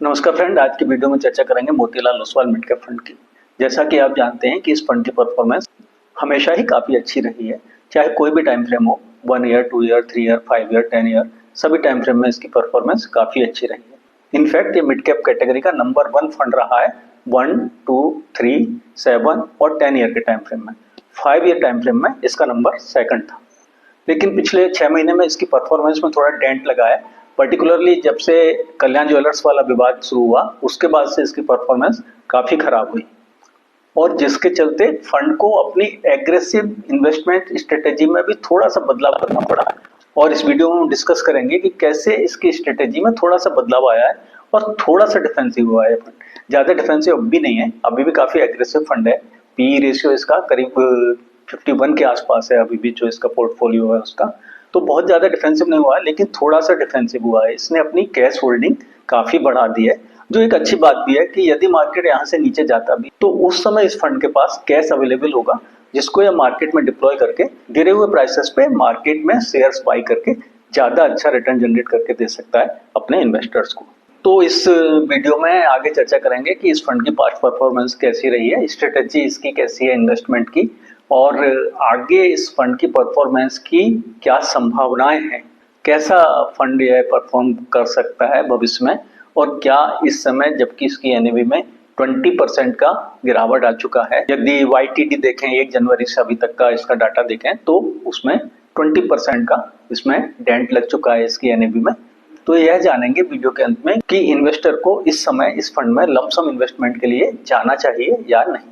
नमस्कार फ्रेंड, आज की वीडियो में चर्चा करेंगे Motilal Oswal mid cap fund की। जैसा कि आप जानते हैं कि इस फंड की परफॉर्मेंस हमेशा ही काफी अच्छी रही है, चाहे कोई भी टाइम फ्रेम हो, 1 year, 2 year, 3 year, 5 year, 10 year, सभी टाइम फ्रेम में इसकी परफॉर्मेंस काफी अच्छी रही है। इनफैक्ट ये मिड कैप कैटेगरी का नंबर 1 फंड रहा है 1, 2, 3, 7 और 10 ईयर के टाइम फ्रेम में। 5 ईयर टाइम फ्रेम में इसका नंबर सेकंड था, लेकिन पिछले 6 महीने में इसकी परफॉर्मेंस में थोड़ा डेंट लगा है। पर्टिकुलरली जब से कल्याण ज्वेलर्स वाला विवाद शुरू हुआ उसके बाद से इसकी परफॉर्मेंस काफी खराब हुई, और जिसके चलते फंड को अपनी एग्रेसिव इन्वेस्टमेंट स्ट्रेटेजी में भी थोड़ा सा बदलाव करना पड़ा है। और इस वीडियो में हम डिस्कस करेंगे कि कैसे इसकी स्ट्रेटेजी में थोड़ा सा बदलाव आया है और थोड़ा सा डिफेंसिव हुआ है फंड। ज्यादा डिफेंसिव अब भी नहीं है, अभी भी काफी एग्रेसिव फंड है। पी रेशियो इसका करीब 51 के आसपास है अभी भी, जो इसका पोर्टफोलियो है उसका। तो बहुत ज्यादा डिफेंसिव नहीं हुआ है, लेकिन थोड़ा सा डिफेंसिव हुआ है। इसने अपनी कैश होल्डिंग काफी बढ़ा दी है, जो एक अच्छी बात भी है कि यदि मार्केट यहाँ से नीचे जाता भी तो उस समय इस फंड के पास कैश अवेलेबल होगा, जिसको यह मार्केट में डिप्लॉय करके गिरे हुए प्राइसेस पे मार्केट में शेयर्स बाई करके ज्यादा अच्छा रिटर्न जनरेट करके दे सकता है अपने इन्वेस्टर्स को। तो इस वीडियो में आगे चर्चा करेंगे कि इस फंड की पास्ट परफॉर्मेंस कैसी रही है, स्ट्रेटेजी इसकी कैसी है इन्वेस्टमेंट की, और आगे इस फंड की परफॉर्मेंस की क्या संभावनाएं हैं, कैसा फंड यह परफॉर्म कर सकता है भविष्य में, और क्या इस समय जबकि इसकी एनएवी में 20% का गिरावट आ चुका है। यदि वाईटीडी देखें 1 जनवरी से अभी तक का इसका डाटा देखें तो उसमें 20% का इसमें डेंट लग चुका है इसकी एनएवी में। तो यह जानेंगे वीडियो के अंत में कि इन्वेस्टर को इस समय इस फंड में लमसम इन्वेस्टमेंट के लिए जाना चाहिए या नहीं।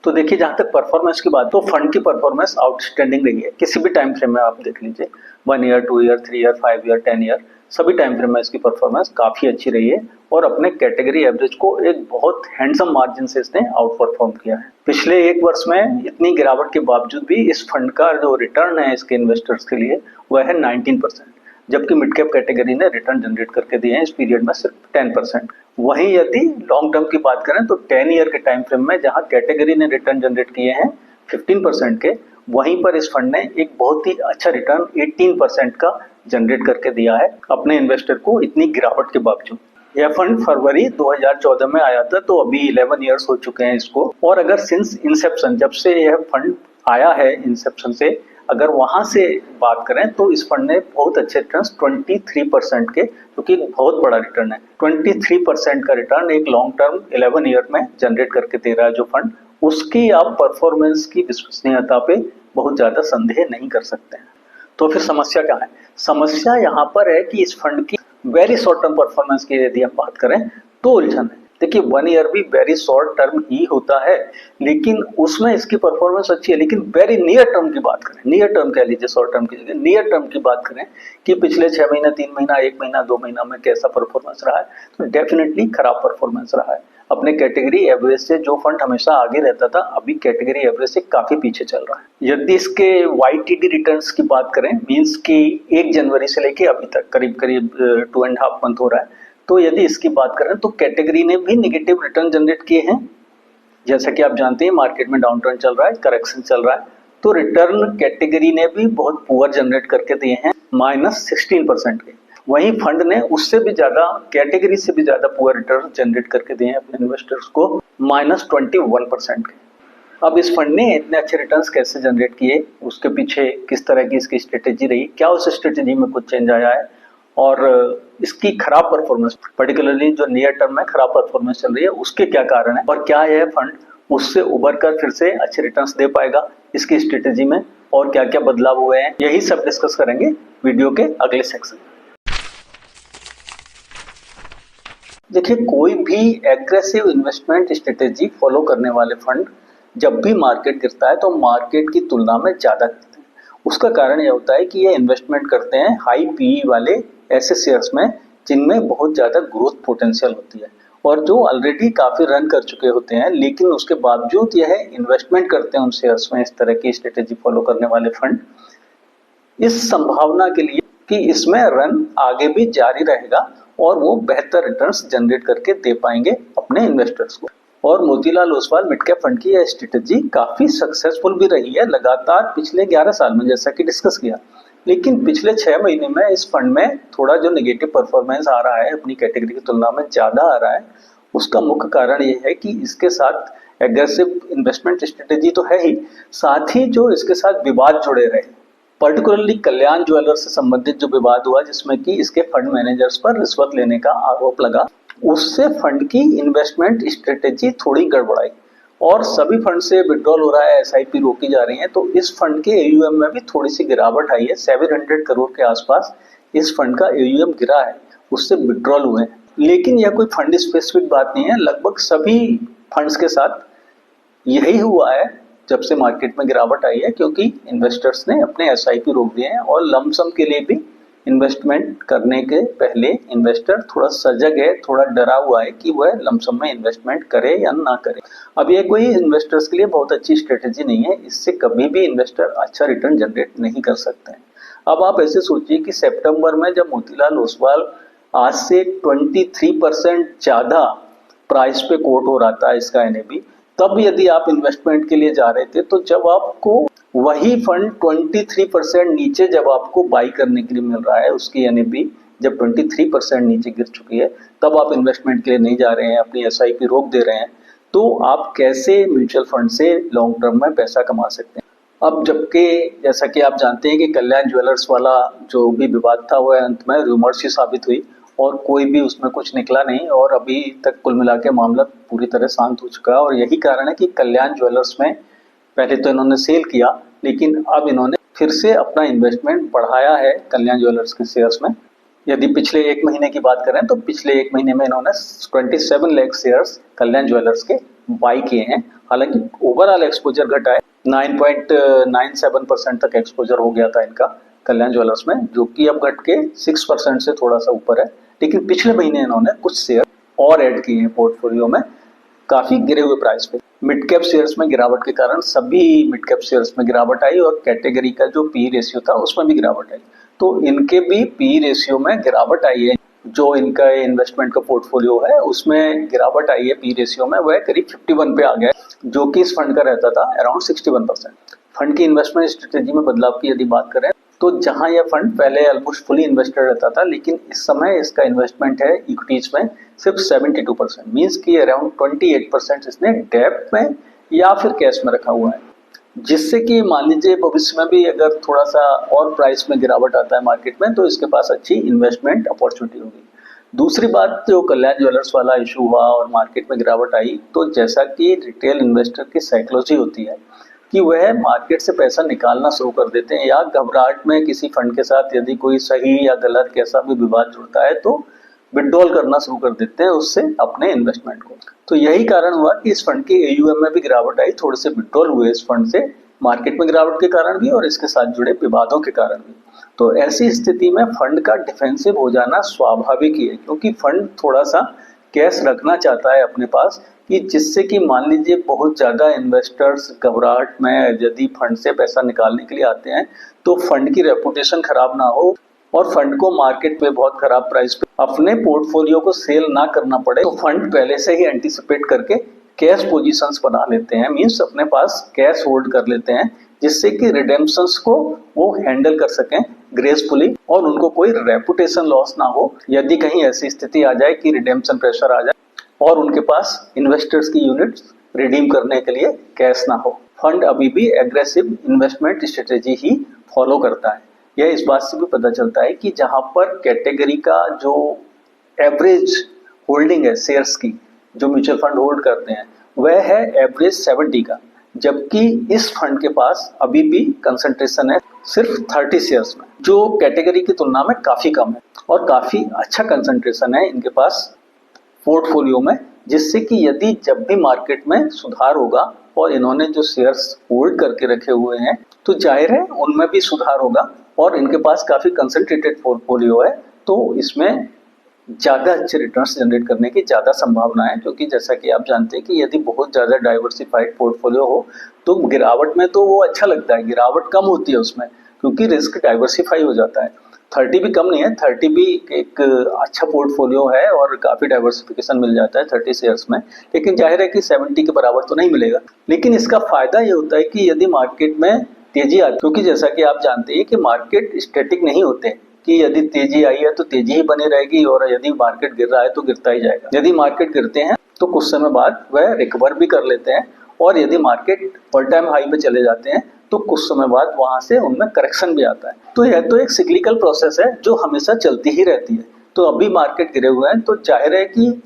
तो देखिए, जहां तक परफॉर्मेंस की बात, तो फंड की परफॉर्मेंस आउटस्टैंडिंग रही है। किसी भी टाइम फ्रेम में आप देख लीजिए, 1 year, 2 year, 3 year, 5 year, 10 year, सभी टाइम फ्रेम में इसकी परफॉर्मेंस काफी अच्छी रही है और अपने कैटेगरी एवरेज को एक बहुत हैंडसम मार्जिन से इसने आउट परफॉर्म किया है। पिछले 1 वर्ष में इतनी गिरावट के बावजूद भी इस फंड का जो रिटर्न है इसके इन्वेस्टर्स के लिए वह है 19%, जबकि मिड कैप कैटेगरी ने रिटर्न जनरेट करके दिए हैं इस पीरियड में सिर्फ 10%। वहीं यदि लॉन्ग टर्म की बात करें तो 10 ईयर के टाइम फ्रेम में जहां कैटेगरी ने रिटर्न जनरेट किए हैं 15% के, वहीं पर इस फंड ने एक बहुत ही अच्छा रिटर्न 18% का जनरेट करके दिया है अपने इन्वेस्टर को इतनी गिरावट के बावजूद। यह फंड फरवरी 2014 में आया था, तो अभी 11 ईयर्स हो चुके हैं इसको। और अगर सिंस इंसेप्शन, जब से यह फंड आया है इंसेप्शन से, अगर वहां से बात करें तो इस फंड ने बहुत अच्छे रिटर्न 23% के, जो कि बहुत बड़ा रिटर्न है। 23% का रिटर्न एक लॉन्ग टर्म 11 ईयर में जनरेट करके दे रहा है जो फंड, उसकी आप परफॉर्मेंस की विश्वसनीयता पे बहुत ज्यादा संदेह नहीं कर सकते हैं। तो फिर समस्या क्या है? समस्या यहाँ पर है कि इस फंड की वेरी शॉर्ट टर्म परफॉर्मेंस की यदि हम बात करें तो उलझन है। देखिए, 1 ईयर भी वेरी शॉर्ट टर्म ही होता है, लेकिन उसमें इसकी परफॉर्मेंस अच्छी है। लेकिन वेरी नियर टर्म की बात करें, नियर टर्म कह लीजिए, शॉर्ट टर्म की जगह नियर टर्म की बात करें कि पिछले 6 महीना, 3 महीना, 1 महीना, 2 महीना में कैसा परफॉर्मेंस रहा है, तो डेफिनेटली खराब परफॉर्मेंस रहा है। अपने कैटेगरी एवरेज से जो फंड हमेशा आगे रहता था, अभी कैटेगरी एवरेज से काफी पीछे चल रहा है। यदि इसके वाईटीडी रिटर्न्स की बात करें, मींस कि 1 जनवरी से लेके अभी तक करीब 2.5 मंथ हो रहा है, तो यदि इसकी बात करें तो कैटेगरी ने भी नेगेटिव रिटर्न जनरेट किए हैं। जैसा कि आप जानते हैं मार्केट में डाउन टर्न चल रहा है, करेक्शन चल रहा है, तो रिटर्न कैटेगरी ने भी बहुत पुअर जनरेट करके दिए हैं, -16% के। वहीं फंड ने उससे भी ज्यादा, कैटेगरी से भी ज्यादा पुअर रिटर्न जनरेट करके दिए हैं अपने इन्वेस्टर्स को, -21% के। अब इस फंड ने इतने अच्छे रिटर्न्स कैसे जनरेट किए, उसके पीछे किस तरह की इसकी स्ट्रेटेजी रही, क्या उस स्ट्रेटेजी में कुछ चेंज आया है, और इसकी खराब परफॉर्मेंस, पर्टिकुलरली जो नियर टर्म में खराब परफॉर्मेंस चल रही है, उसके क्या कारण है, और क्या यह फंड उससे उबर कर फिर से अच्छे रिटर्न्स दे पाएगा इसकी स्ट्रेटेजी में, और क्या क्या बदलाव हुए हैं, यही सब डिस्कस करेंगे वीडियो के अगले सेक्शन में। देखिए, कोई भी एग्रेसिव इन्वेस्टमेंट स्ट्रेटेजी फॉलो करने वाले फंड जब भी मार्केट गिरता है तो मार्केट की तुलना में ज्यादा गिरते हैं। उसका कारण यह होता है कि ये इन्वेस्टमेंट करते हैं हाई पीई वाले ऐसे शेयर्स में जिनमें बहुत ज्यादा ग्रोथ पोटेंशियल होती है, और जो ऑलरेडी काफी रन कर चुके होते हैं, लेकिन उसके बावजूद यह इन्वेस्टमेंट करते हैं उन शेयर्स में। इस तरह की स्ट्रेटेजी फॉलो करने वाले फंड इस संभावना के लिए कि इसमें रन आगे भी जारी रहेगा और वो बेहतर रिटर्न्स जनरेट करके दे पाएंगे अपने इन्वेस्टर्स को। और Motilal Oswal mid cap fund की यह स्ट्रेटेजी काफी सक्सेसफुल भी रही है लगातार पिछले 11 साल में, जैसा कि डिस्कस किया। लेकिन पिछले 6 महीने में इस फंड में थोड़ा जो नेगेटिव परफॉर्मेंस आ रहा है अपनी कैटेगरी की तुलना में ज़्यादा आ रहा है। उसका मुख्य कारण ये है कि इसके साथ एग्रेसिव इन्वेस्टमेंट स्ट्रेटेजी तो है ही, साथ ही जो इसके साथ विवाद जुड़े रहे, पर्टिकुलरली कल्याण ज्वेलर्स से संबंधित जो विवाद हुआ जिसमें कि इसके फंड मैनेजर्स पर रिश्वत लेने का आरोप लगा, उससे फंड की इन्वेस्टमेंट स्ट्रेटेजी थोड़ी गड़बड़ाई और सभी फंड से विड्रॉल हो रहा है, एसआईपी रोकी जा रही है। तो इस फंड के एयूएम में भी थोड़ी सी गिरावट आई है, 700 करोड़ के आसपास इस फंड का एयूएम गिरा है, उससे विड्रॉल हुए हैं। लेकिन यह कोई फंड स्पेसिफिक बात नहीं है, लगभग सभी फंड्स के साथ यही हुआ है जब से मार्केट में गिरावट आई है, क्योंकि इन्वेस्टर्स ने अपने एसआईपी रोक दिए हैं और लमसम के लिए भी इन्वेस्टमेंट करने के पहले इन्वेस्टर थोड़ा सजग है, थोड़ा डरा हुआ है कि वह लमसम में इन्वेस्टमेंट करे या ना करे। अब ये कोई इन्वेस्टर्स के लिए बहुत अच्छी स्ट्रेटेजी नहीं है, इससे कभी भी इन्वेस्टर अच्छा रिटर्न जनरेट नहीं कर सकते हैं। अब आप ऐसे सोचिए कि सितंबर में जब मोतीलाल ओसवाल आज से 23% ज्यादा प्राइस पे कोट हो रहा था इसका एनएबी, तब यदि आप इन्वेस्टमेंट के लिए जा रहे थे तो जब आपको वही फंड 23% नीचे जब आपको बाई करने के लिए मिल रहा है, उसकी एनएबी जब 23% नीचे गिर चुकी है, तब आप इन्वेस्टमेंट के लिए नहीं जा रहे हैं, अपनी एसआईपी रोक दे रहे हैं, तो आप कैसे म्यूचुअल फंड से लॉन्ग टर्म में पैसा कमा सकते हैं। अब जबकि जैसा कि आप जानते हैं कि कल्याण ज्वेलर्स वाला जो भी विवाद था वह अंत में रूमर्स ही साबित हुई और कोई भी उसमें कुछ निकला नहीं और अभी तक कुल मिला के मामला पूरी तरह शांत हो चुका है। और यही कारण है कि कल्याण ज्वेलर्स में पहले तो इन्होंने सेल किया, लेकिन अब इन्होंने फिर से अपना इन्वेस्टमेंट बढ़ाया है कल्याण ज्वेलर्स के शेयर्स में। यदि पिछले 1 महीने की बात करें तो पिछले 1 महीने में इन्होंने 27 लाख शेयर्स कल्याण ज्वेलर्स के बाई किए हैं। हालांकि ओवरऑल एक्सपोजर घटा है, 9.97% तक एक्सपोजर हो गया था इनका कल्याण ज्वेलर्स में, जो कि अब घट के 6% से थोड़ा सा ऊपर है। लेकिन पिछले महीने इन्होंने कुछ शेयर और ऐड किए हैं पोर्टफोलियो में काफी गिरे हुए प्राइस पे। मिड कैप शेयर्स में गिरावट के कारण सभी मिड कैप शेयर्स में गिरावट आई और कैटेगरी का जो पी रेशियो था उसमें भी गिरावट आई, तो इनके भी पी रेशियो में गिरावट आई है। जो इनका इन्वेस्टमेंट का पोर्टफोलियो है उसमें गिरावट आई है, पी रेशियो में वह करीब 51 पे आ गया, जो कि इस फंड का रहता था अराउंड 61%। फंड की इन्वेस्टमेंट स्ट्रेटेजी में बदलाव की यदि बात करें तो जहां यह फंड पहले ऑलमोस्ट फुली इन्वेस्टेड रहता था, लेकिन इस समय इसका इन्वेस्टमेंट है इक्विटीज में सिर्फ 72%, मीन्स कि अराउंड 28% इसने डेब्ट में या फिर कैश में रखा हुआ है, जिससे कि मान लीजिए भविष्य में भी अगर थोड़ा सा और प्राइस में गिरावट आता है मार्केट में तो इसके पास अच्छी इन्वेस्टमेंट अपॉर्चुनिटी होगी। दूसरी बात, जो कल्याण ज्वेलर्स वाला इशू हुआ और मार्केट में गिरावट आई, तो जैसा कि रिटेल इन्वेस्टर की साइकोलॉजी होती है कि वह मार्केट से पैसा निकालना शुरू कर देते हैं या घबराहट में किसी फंड के साथ यदि कोई सही या गलत कैसा भी विवाद जुड़ता है तो विड्रॉल करना शुरू कर देते हैं उससे अपने इन्वेस्टमेंट को। तो यही कारण हुआ कि इस फंड के एयूएम में भी गिरावट आई, थोड़े से विड्रॉल हुए इस फंड से, मार्केट में गिरावट के कारण भी और इसके साथ जुड़े विवादों के कारण भी। तो ऐसी स्थिति में फंड का डिफेंसिव हो जाना स्वाभाविक ही है, क्योंकि फंड थोड़ा सा कैश रखना चाहता है अपने पास कि जिससे कि मान लीजिए बहुत ज़्यादा इन्वेस्टर्स घबराहट में यदि फंड से पैसा निकालने के लिए आते हैं तो फंड की रेपुटेशन खराब ना हो और फंड को मार्केट पे बहुत खराब प्राइस पे अपने पोर्टफोलियो को सेल ना करना पड़े। तो फंड पहले से ही एंटीसिपेट करके कैश पोजीशंस बना लेते हैं, मीन्स अपने पास कैश होल्ड कर लेते हैं, जिससे कि रिडेम्पशंस को वो हैंडल कर सकें ग्रेसफुली और उनको कोई रेपुटेशन लॉस ना हो यदि कहीं ऐसी स्थिति आ जाए कि रिडेम्पशन प्रेशर आ जाए और उनके पास इन्वेस्टर्स की यूनिट्स रिडीम करने के लिए कैश ना हो। फंड अभी भी एग्रेसिव इन्वेस्टमेंट स्ट्रेटेजी ही फॉलो करता है। यह इस बात से भी पता चलता है कि जहां पर कैटेगरी का जो एवरेज होल्डिंग है शेयर्स की, जो म्यूचुअल फंड होल्ड करते हैं, वह है एवरेज 70 का, जबकि इस फंड के पास अभी भी कंसंट्रेशन है सिर्फ 30 शेयर्स में, जो कैटेगरी की तुलना में काफी कम है और काफी अच्छा कंसंट्रेशन है इनके पास पोर्टफोलियो में, जिससे कि यदि जब भी मार्केट में सुधार होगा और इन्होंने जो शेयर्स होल्ड करके रखे हुए हैं तो जाहिर है उनमें भी सुधार होगा और इनके पास काफी कंसंट्रेटेड पोर्टफोलियो है, तो इसमें ज्यादा अच्छे रिटर्न्स जनरेट करने की ज्यादा संभावना है। क्योंकि जैसा कि आप जानते हैं कि यदि बहुत ज्यादा डाइवर्सिफाइड पोर्टफोलियो हो तो गिरावट में तो वो अच्छा लगता है, गिरावट कम होती है उसमें क्योंकि रिस्क डाइवर्सिफाई हो जाता है। 30 भी कम नहीं है, 30 भी एक अच्छा पोर्टफोलियो है और काफी डाइवर्सिफिकेशन मिल जाता है 30 शेयर्स में, लेकिन जाहिर है कि 70 के बराबर तो नहीं मिलेगा। लेकिन इसका फायदा ये होता है कि यदि मार्केट में तेजी आती, क्योंकि जैसा कि आप जानते हैं कि मार्केट स्टैटिक नहीं होते कि यदि तेजी आई है तो तेजी ही बनी रहेगी और यदि मार्केट गिर रहा है तो गिरता ही जाएगा। यदि मार्केट गिरते हैं तो कुछ समय बाद वह रिकवर भी कर लेते हैं और यदि मार्केट ऑल टाइम हाई पे चले जाते हैं तो कुछ समय बाद वहां से उनमें करेक्शन भी आता है। तो यह तो एक सिक्लिकल प्रोसेस है जो हमेशा चलती ही रहती है। तो अभी मार्केट गिरे हुए हैं तो जाहिर है कि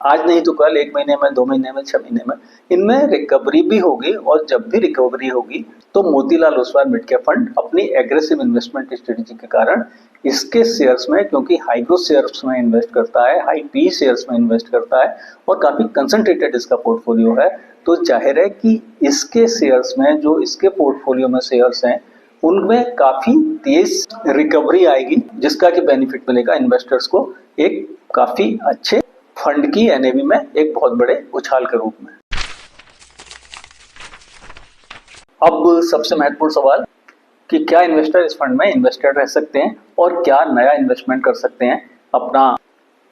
आज नहीं तो कल, 1 महीने में, 2 महीने में, 6 महीने में इनमें रिकवरी भी होगी। और जब भी रिकवरी होगी तो Motilal Oswal mid cap fund अपनी एग्रेसिव इन्वेस्टमेंट स्ट्रेटेजी के कारण इसके शेयर्स में, क्योंकि हाई ग्रोथ शेयर्स में इन्वेस्ट करता है, हाई पी शेयर्स में इन्वेस्ट करता है और काफी कंसंट्रेटेड इसका पोर्टफोलियो है, तो जाहिर है कि इसके शेयर्स में, जो इसके पोर्टफोलियो में शेयर्स हैं, उनमें काफी तेज रिकवरी आएगी, जिसका कि बेनिफिट मिलेगा इन्वेस्टर्स को एक काफी अच्छे फंड की एनएवी में एक बहुत बड़े उछाल के रूप में। अब सबसे महत्वपूर्ण सवाल कि क्या इन्वेस्टर इस फंड में इन्वेस्टेड रह सकते हैं और क्या नया इन्वेस्टमेंट कर सकते हैं अपना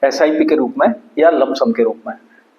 एसआईपी के रूप में या लमसम के रूप में।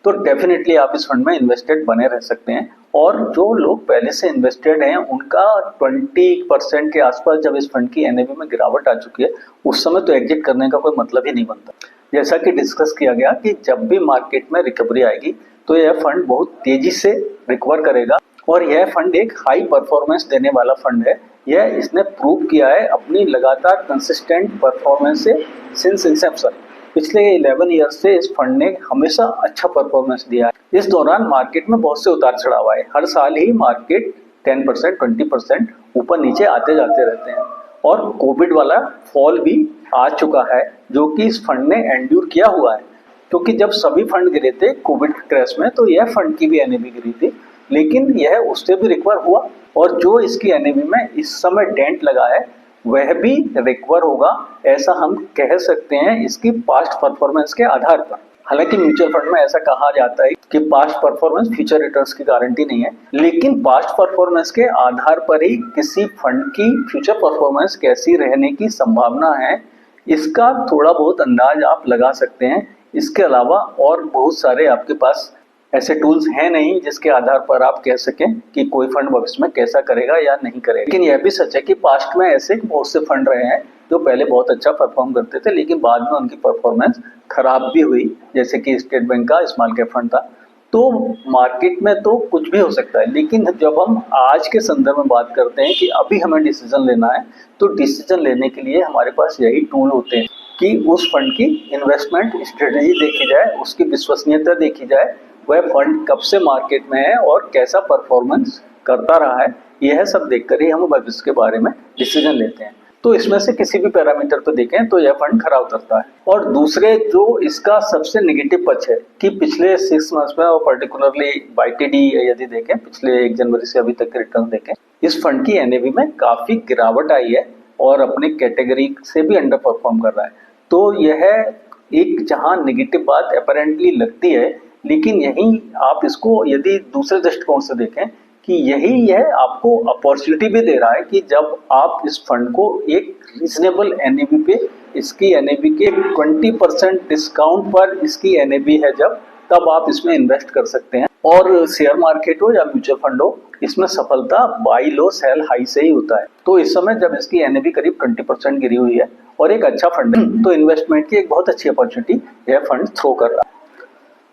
तो डेफिनेटली आप इस फंड में इन्वेस्टेड बने रह सकते हैं और जो लोग पहले से इन्वेस्टेड हैं उनका 20% के आसपास जब इस फंड की एनएवी में गिरावट आ चुकी है उस समय तो एग्जिट करने का कोई मतलब ही नहीं बनता। जैसा कि डिस्कस किया गया कि जब भी मार्केट में रिकवरी आएगी तो यह फंड बहुत तेजी से रिकवर करेगा और यह फंड एक हाई परफॉर्मेंस देने वाला फंड है। यह इसने प्रूव किया है अपनी लगातार कंसिस्टेंट परफॉर्मेंस से सिंस इंसेप्शन। पिछले 11 ईयर से इस फंड ने हमेशा अच्छा परफॉर्मेंस दिया है। इस दौरान मार्केट में बहुत से उतार चढ़ाव आए, हर साल ही मार्केट 10% 20% ऊपर नीचे आते जाते रहते हैं और कोविड वाला फॉल भी आ चुका है जो कि इस फंड ने एंड्योर किया हुआ है। क्योंकि जब सभी फंड गिरे थे कोविड क्रैश में तो यह फंड की भी एनएवी गिरी थी, लेकिन यह उससे भी रिकवर हुआ और जो इसकी एनएवी में इस समय डेंट लगा है वह भी रिकवर होगा, ऐसा हम कह सकते हैं इसकी पास्ट परफॉर्मेंस के आधार पर। हालांकि म्यूचुअल फंड में ऐसा कहा जाता है कि पास्ट परफॉर्मेंस फ्यूचर रिटर्न्स की गारंटी नहीं है, लेकिन पास्ट परफॉर्मेंस के आधार पर ही किसी फंड की फ्यूचर परफॉर्मेंस कैसी रहने की संभावना है इसका थोड़ा बहुत अंदाज आप लगा सकते हैं। इसके अलावा और बहुत सारे आपके पास ऐसे टूल्स हैं नहीं जिसके आधार पर आप कह सकें कि कोई फंड भविष्य में कैसा करेगा या नहीं करेगा। लेकिन यह भी सच है कि पास्ट में ऐसे बहुत से फंड रहे हैं जो पहले बहुत अच्छा परफॉर्म करते थे लेकिन बाद में उनकी परफॉर्मेंस खराब भी हुई, जैसे कि स्टेट बैंक का स्मॉल कैप फंड था। तो मार्केट में तो कुछ भी हो सकता है, लेकिन जब हम आज के संदर्भ में बात करते हैं कि अभी हमें डिसीजन लेना है तो डिसीजन लेने के लिए हमारे पास यही टूल होते हैं कि उस फंड की इन्वेस्टमेंट स्ट्रेटेजी देखी जाए, उसकी विश्वसनीयता देखी जाए, वह फंड कब से मार्केट में है और कैसा परफॉर्मेंस करता रहा है, यह सब देखकर ही हम भविष्य के बारे में डिसीजन लेते हैं। तो इसमें से किसी भी पैरामीटर को देखें तो यह फंड खरा उतरता है। और दूसरे जो इसका सबसे नेगेटिव पक्ष है कि पिछले 6 मंथ्स में और पर्टिकुलरली YTD यदि देखें, पिछले 1 जनवरी से अभी तक के रिटर्न देखें, इस फंड की एनएवी में काफी गिरावट आई है और अपने कैटेगरी से भी अंडर परफॉर्म कर रहा है। तो यह एक जहां नेगेटिव बात अपेरेंटली लगती है, लेकिन यही आप इसको यदि दूसरे दृष्टिकोण से देखें कि यह आपको अपॉर्चुनिटी भी दे रहा है कि जब आप इस फंड को एक रीजनेबल एनएवी पे, इसकी एनएवी के 20% डिस्काउंट पर इसकी एनएवी है जब, तब आप इसमें इन्वेस्ट कर सकते हैं। और शेयर मार्केट हो या म्यूचुअल फंड हो, इसमें सफलता बाई लो सेल हाई से ही होता है। तो इस समय जब इसकी एनएवी करीब 20% गिरी हुई है और एक अच्छा फंड है तो इन्वेस्टमेंट की एक बहुत अच्छी अपॉर्चुनिटी यह फंड थ्रो कर रहा है।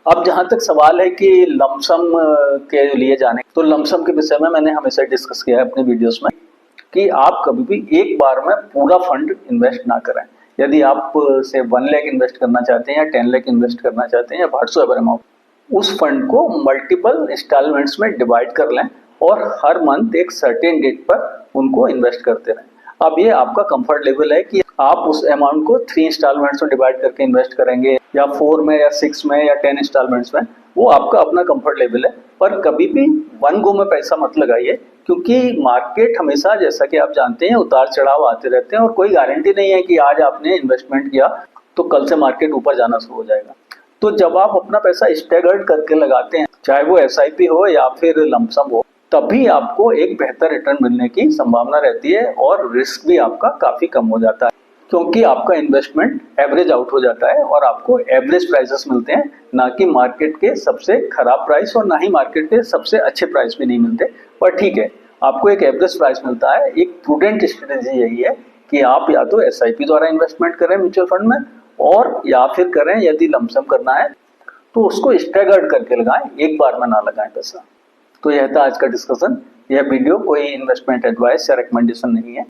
अब जहां तक सवाल है कि लमसम के लिए जाने, तो लमसम के विषय में मैंने हमेशा डिस्कस किया है अपने वीडियोस में कि आप कभी भी एक बार में पूरा फंड इन्वेस्ट ना करें। यदि आप से 1 लाख इन्वेस्ट करना चाहते हैं या 10 लाख इन्वेस्ट करना चाहते हैं या व्हाटसोएवर अमाउंट, उस फंड को मल्टीपल इंस्टॉलमेंट्स में डिवाइड कर लें और हर मंथ एक सर्टेन डेट पर उनको इन्वेस्ट करते रहें। अब ये आपका कंफर्ट लेवल है कि आप उस अमाउंट को 3 इंस्टॉलमेंट्स में डिवाइड करके इन्वेस्ट करेंगे या 4 में या 6 में या 10 इंस्टॉलमेंट्स में, वो आपका अपना कंफर्ट लेवल है। पर कभी भी 1 गो में पैसा मत लगाइए, क्योंकि मार्केट हमेशा, जैसा कि आप जानते हैं, उतार चढ़ाव आते रहते हैं और कोई गारंटी नहीं है कि आज आपने इन्वेस्टमेंट किया तो कल से मार्केट ऊपर जाना शुरू हो जाएगा। तो जब आप अपना पैसा स्टैगर्ड करके लगाते हैं, चाहे वो एसआईपी हो या फिर लमसम हो, तभी आपको एक बेहतर रिटर्न मिलने की संभावना रहती है और रिस्क भी आपका काफी कम हो जाता है, क्योंकि आपका इन्वेस्टमेंट एवरेज आउट हो जाता है और आपको एवरेज प्राइसेस मिलते हैं, ना कि मार्केट के सबसे खराब प्राइस और ना ही मार्केट के सबसे अच्छे प्राइस भी नहीं मिलते। पर ठीक है, आपको एक एवरेज प्राइस मिलता है। एक प्रूडेंट स्ट्रेटेजी यही है कि आप या तो SIP द्वारा इन्वेस्टमेंट करें म्यूचुअल फंड में, और या फिर करें यदि लमसम करना है तो उसको स्टैगर्ड करके लगाएं, एक बार में ना लगाएं पैसा। तो यह था आज का डिस्कशन। यह वीडियो कोई इन्वेस्टमेंट एडवाइस या रिकमेंडेशन नहीं है।